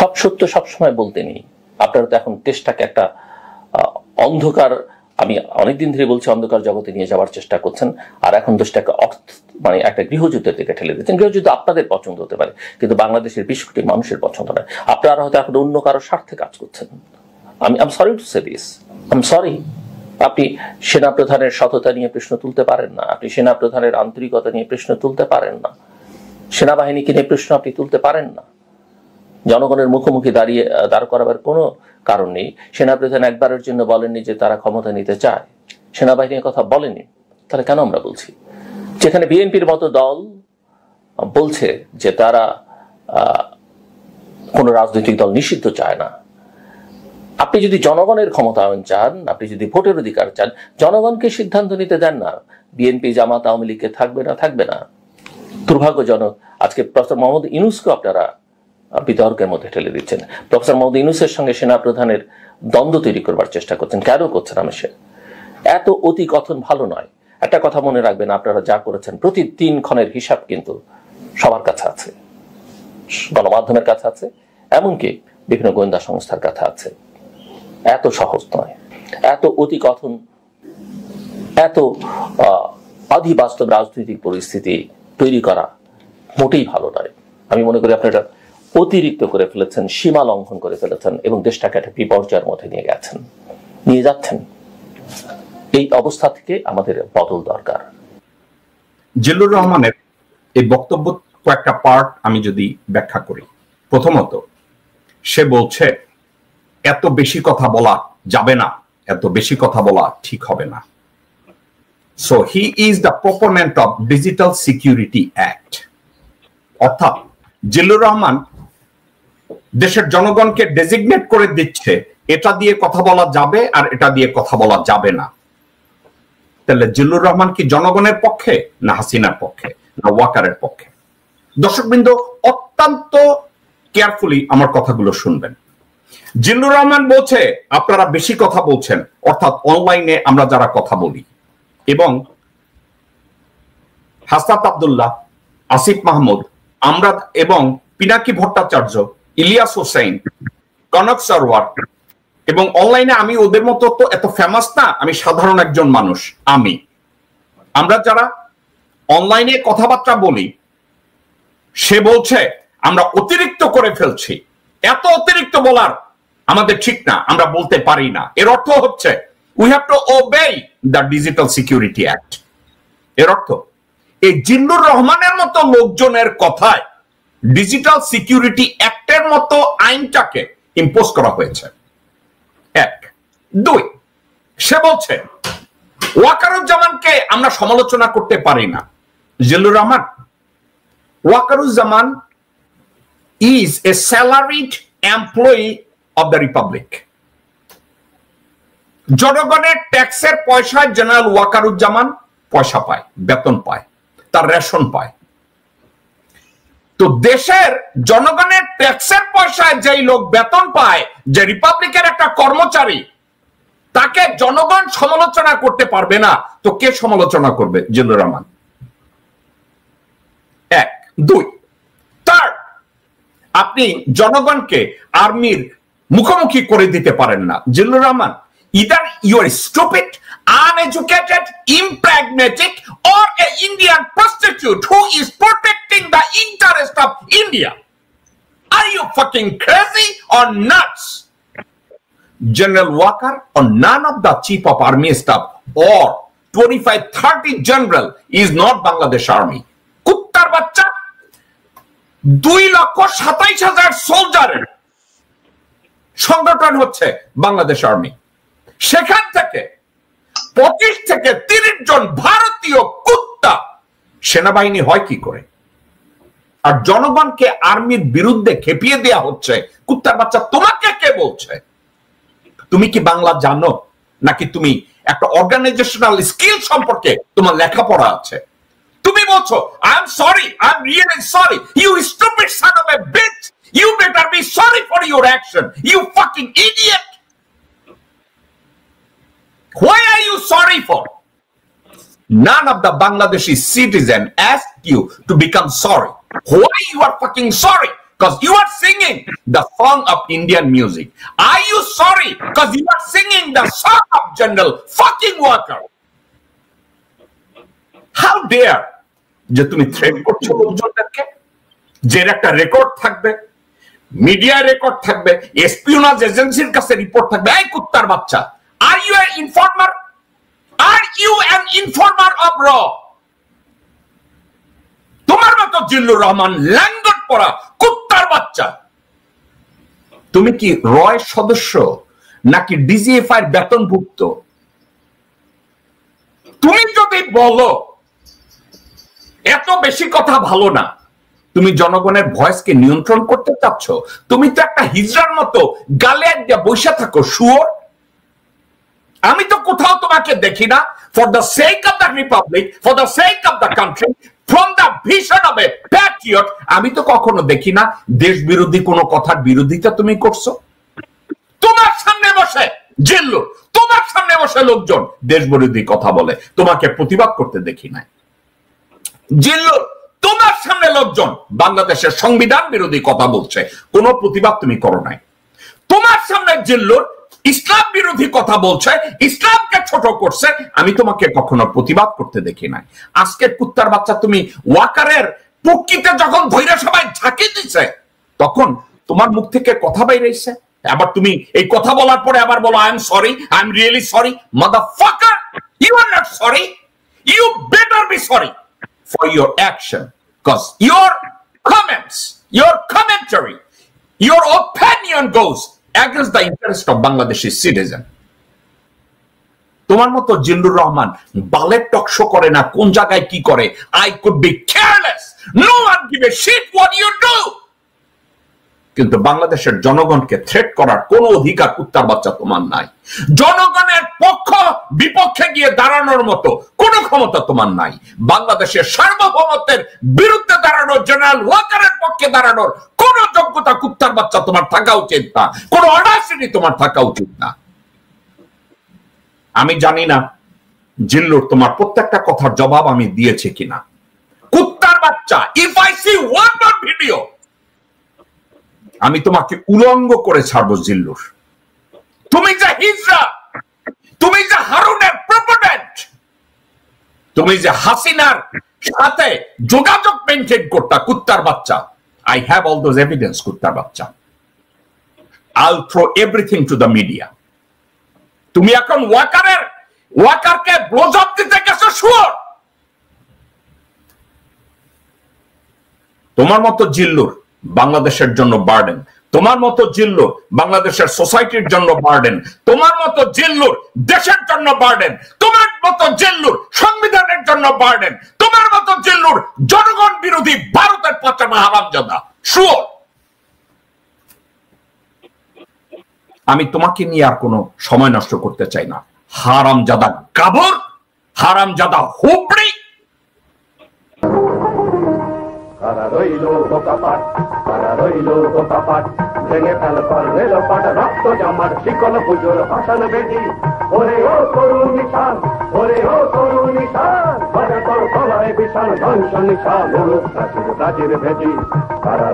সব সত্য সবসময় বলতে নেই। আপনারা তো এখন দেশটাকে একটা অন্ধকার, আমি অনেকদিন ধরে বলছি, অন্ধকার জগতে নিয়ে যাওয়ার চেষ্টা করছেন, আর এখন দেশটাকে মানে একটা গৃহযুদ্ধের দিকে ঠেলে দিচ্ছেন। গৃহযুদ্ধ আপনাদের পছন্দ হতে পারে, কিন্তু বাংলাদেশের 20 কোটি মানুষের পছন্দ নয়। আপনারা হয়তো এখন অন্য কারো স্বার্থে কাজ করছেন। I am sorry to say this, I am sorry. আপনি সেনাপ্রধানের সততা নিয়ে প্রশ্ন তুলতে পারেন না, আপনি সেনাপ্রধানের আন্তরিকতা নিয়ে প্রশ্ন তুলতে পারেন না, সেনাবাহিনীকে নিয়ে প্রশ্ন আপনি তুলতে পারেন না। জনগণের মুখোমুখি দাঁড় করাবার কোনো কারণ নেই। সেনাপ্রধান একবারের জন্য বলেননি যে তারা ক্ষমতা নিতে চায়, সেনাবাহিনীর কথা বলেনি, তাহলে কেন আমরা বলছি? যেখানে বিএনপির মতো দল বলছে যে তারা কোন রাজনৈতিক দল নিষিদ্ধ চায় না। আপনি যদি জনগণের ক্ষমতায়ন চান, আপনি যদি ভোটের অধিকার চান, জনগণকে সিদ্ধান্ত নিতে দেন না বিএনপি জামাত আওয়ামী লীগকে থাকবে না থাকবে না। দুর্ভাগ্যজনক, আজকে প্রফেসর মোহাম্মদ ইউনূসকে আপনারা বিতর্কের মধ্যে ঠেলে দিচ্ছেন। প্রফেসর মোহাম্মদ ইউনূসের সঙ্গে সেনাপ্রধানের দ্বন্দ্ব তৈরি করবার চেষ্টা করছেন। কেন করছেন? আমি এত অতি কথন ভালো নয়। একটা কথা মনে রাখবেন, আপনারা যা করেছেন প্রতি 3 ক্ষণের হিসাব কিন্তু সবার কাছে আছে, গণমাধ্যমের কাছে আছে, এমনকি বিভিন্ন গোয়েন্দা সংস্থার কাছে আছে। এত সহজ নয়, এত অতি কথন, এত অধিবাস্তব রাজনৈতিক পরিস্থিতি তৈরি করা মোটেই ভালো নয়। আমি মনে করি আপনারা অতিরিক্ত করে ফেলেছেন, সীমা লঙ্ঘন করে ফেলেছেন এবং দেশটাকে একটা বিপর্যয়ের মধ্যে নিয়ে যাচ্ছেন। এই অবস্থা থেকে আমাদের বদল দরকার। জিল্লুর রহমানের এই বক্তব্য কয়েকটা পার্ট আমি যদি ব্যাখ্যা করি। প্রথমত, সে বলছে এত বেশি কথা বলা যাবে না, এত বেশি কথা বলা ঠিক হবে না। So he is the proponent of digital security act. অর্থাৎ জিল্লুর রহমান দেশের জনগণকে ডেজিগনেট করে দিচ্ছে এটা দিয়ে কথা বলা যাবে আর এটা দিয়ে কথা বলা যাবে না। তাহলে জিল্লুর রহমান কি জনগণের পক্ষে, না হাসিনার পক্ষে, না ওয়াকারের পক্ষে? দর্শকবৃন্দ, অত্যন্ত কেয়ারফুলি আমার কথাগুলো শুনবেন। জিল্লুর রহমান বলছে আপনারা বেশি কথা বলছেন, অর্থাৎ অনলাইনে আমরা যারা কথা বলি, এবং হাসনাত আব্দুল্লাহ, আসিফ মাহমুদ, আমরা এবং পিনাকি ভট্টাচার্য, ইলিয়াস হোসেন, কনক সরওয়ার, এবং অনলাইনে আমি ওদের মতো তো এত ফেমাস না, আমি সাধারণ একজন মানুষ। আমরা যারা অনলাইনে কথাবার্তা বলি, সে বলছে আমরা অতিরিক্ত করে ফেলছি, এত অতিরিক্ত বলার আমাদের ঠিক না, আমরা বলতে পারি না। এর অর্থ হচ্ছে we have to ওবে the digital security act. এর অর্থ এই জিল্লুর রহমানের মতো লোকজনের কথায় ডিজিটাল সিকিউরিটি অ্যাক্টের মতো আইনটাকে ইম্পোজ করা হয়েছে। 1 2, সে বলছে ওয়াকারুজ্জামানকে আমরা সমালোচনা করতে পারি না। Zillur Rahman, Wakeruzzaman is a salaried employee of the Republic. জনগণের ট্যাক্সের পয়সায় জেনারেল ওয়াকারুজ্জামান পয়সা পায়, বেতন পায়, তার রেশন পায়। তো দেশের জনগণের ট্যাক্সের পয়সায় যেই লোক বেতন পায়, যে রিপাবলিকের একটা কর্মচারী, তাকে জনগণ সমালোচনা করতে পারবে না, তো কে সমালোচনা করবে? জিল্লুর রহমান। 1 2, থার্ড, আপনি জনগণকে আর্মির মুখোমুখি করে দিতে পারেন না। Zillur Rahman, either you are stupid, uneducated, impragmatic, or an Indian prostitute who is protecting the interest of India. Are you fucking crazy or nuts? General Walker or none of the chief of army staff or 25-30 general is not Bangladesh army. Kuttar bachcha 2,27,000 সোলজারের সংগঠন হচ্ছে Bangladesh army. সেখান থেকে 25 থেকে 30 জন ভারতীয় কুত্তা সেনাবাহিনী হয় কি করে? আর জনগণকে আর্মির বিরুদ্ধে খেপিয়ে দেয়া হচ্ছে। কুত্তার বাচ্চা, তোমাকে কে বলছে? তুমি কি বাংলা জানো, নাকি তুমি একটা অর্গানাইজেশনাল স্কিল সম্পর্কে তোমার লেখাপড়া আছে? তুমি বলছো I am sorry, I am really sorry. You stupid son of a bitch, you better be sorry for your action, you fucking idiot. Why are you sorry for? None of the Bangladeshi citizen asked you to become sorry. Why you are fucking sorry? Because you are singing the song of Indian music. Are you sorry? Because you are singing the song of General fucking Walker. How dare যে তুমি threat করছো লোকজনদেরকে, যে একটা record থাকবে, media record থাকবে, espionage এজেন্সির কাছে report থাকবে। এই কুত্তার বাচ্চা, are you an informer? Are you an informer of র? তোমার মতো জিল্লুর রহমান ল্যাঙ্গট পড়া কুত্তার বাচ্চা, তুমি কি রয় সদস্য নাকি ডিজিএফআই এর বেতনভুক্ত? তুমি যদি বলো এত বেশি কথা ভালো না, তুমি জনগণের ভয়েসকে নিয়ন্ত্রণ করতে চাচ্ছ, তুমি তো একটা হিজড়ার মতো গালে একটা বসে থাকো শুয়োর। আমি তো কোথাও তোমাকে দেখি না for the sake of the Republic, for the sake of the country, from the vision of A Patriot, আমি তো কখনো দেখি না দেশ বিরোধী কোনো কথার বিরোধিতা তুমি করছো। তোমার সামনে বসে জিল্লু, তোমার সামনে বসে লোকজন দেশ বিরোধী কথা বলে, তোমাকে প্রতিবাদ করতে দেখি নাই। জিল্লু, তোমার সামনে লোকজন বাংলাদেশের সংবিধান বিরোধী কথা বলছে, কোনো প্রতিবাদ তুমি করো নাই। তোমার সামনে জিল্লুর ইসলাম বিরোধী কথা বলছে, ইসলামকে ছোট করছে, আমি তোমাকে কখনো প্রতিবাদ করতে দেখি নাই। আজকে কুত্তার বাচ্চা, তুমি ওয়াকারের পক্ষিতে যখন ধৈর্য সবাই ঝাঁকি দিচ্ছে, তখন তোমার মুখ থেকে কথা বাইরেছে, আবার তুমি এই কথা বলার পরে আবার বলো I am sorry, I am really sorry. Motherfucker, you are not sorry, you better be sorry for your action, because your comments, your commentary, your opinion goes against the interest of Bangladeshi citizen. তোমার মতো জিল্লুর রহমান বালের talk show করে না, কোন জায়গায় কি করে, I could be careless, no one give a shit what you do, কিন্তু বাংলাদেশের জনগণকে থ্রেট করার কোনো অধিকার কুত্তার বাচ্চা তোমার নাই। জনগণের পক্ষ বিপক্ষে গিয়ে দাঁড়ানোর মতো কোনো ক্ষমতা তোমার নাই। বাংলাদেশের সার্বভৌমত্বের বিরুদ্ধে দাঁড়ানোর, জেনারেল ওয়াকারের পক্ষে দাঁড়ানোর কোন যোগ্যতা কুত্তার বাচ্চা তোমার থাকা উচিত না, কোন অডাসিটি তোমার থাকা উচিত না। আমি জানি না জিল্লুর তোমার প্রত্যেকটা কথার জবাব আমি দিয়েছি কিনা। কুত্তার বাচ্চা, if I see one more video, আমি তোমাকে উলঙ্গ করে ছাড়বো জিল্লুর। তুমি যে হিজড়া, তুমি যে হারুনের প্রপোনেন্ট, তুমি যে হাসিনার সাথে যোগাযোগ মেনটেন করতা, কুত্তার বাচ্চা, I have all those evidence. কুত্তার বাচ্চা, I'll throw everything to the media. তুমি এখন ওয়াকারকে ব্লোজব দিতে গেছো শুয়োর। তোমার মতো জিল্লুর বাংলাদেশের জন্য বার্ডেন, তোমার মতো জিল্লুর বাংলাদেশের সোসাইটির জন্য বার্ডেন, তোমার মতো জিল্লুর দেশের জন্য বার্ডেন, তোমার মতো জিল্লুর সংবিধানের জন্য বার্ডেন, তোমার মতো জিল্লুর জনগণ বিরোধী ভারতের পাচামা হারামজাদা শুয়োর। আমি তোমাকে নিয়ে আর কোনো সময় নষ্ট করতে চাই না। হারামজাদা গাবর, হারামজাদা হুবড়ি। কারা রইল বোকাপাট, কারা রইল বোকাপাট, ভেঙে ফেল কর রেল পাট, রক্ত জামার শিকল পুজোর ভাষণ বেদি। ওরে ও তরুণ নিশান, ওরে ও তরুণ নিশান, বাজে তোর গলায় বিশাল ধ্বংস নিশান, প্রাচীর প্রাচীর ভেদি। কারা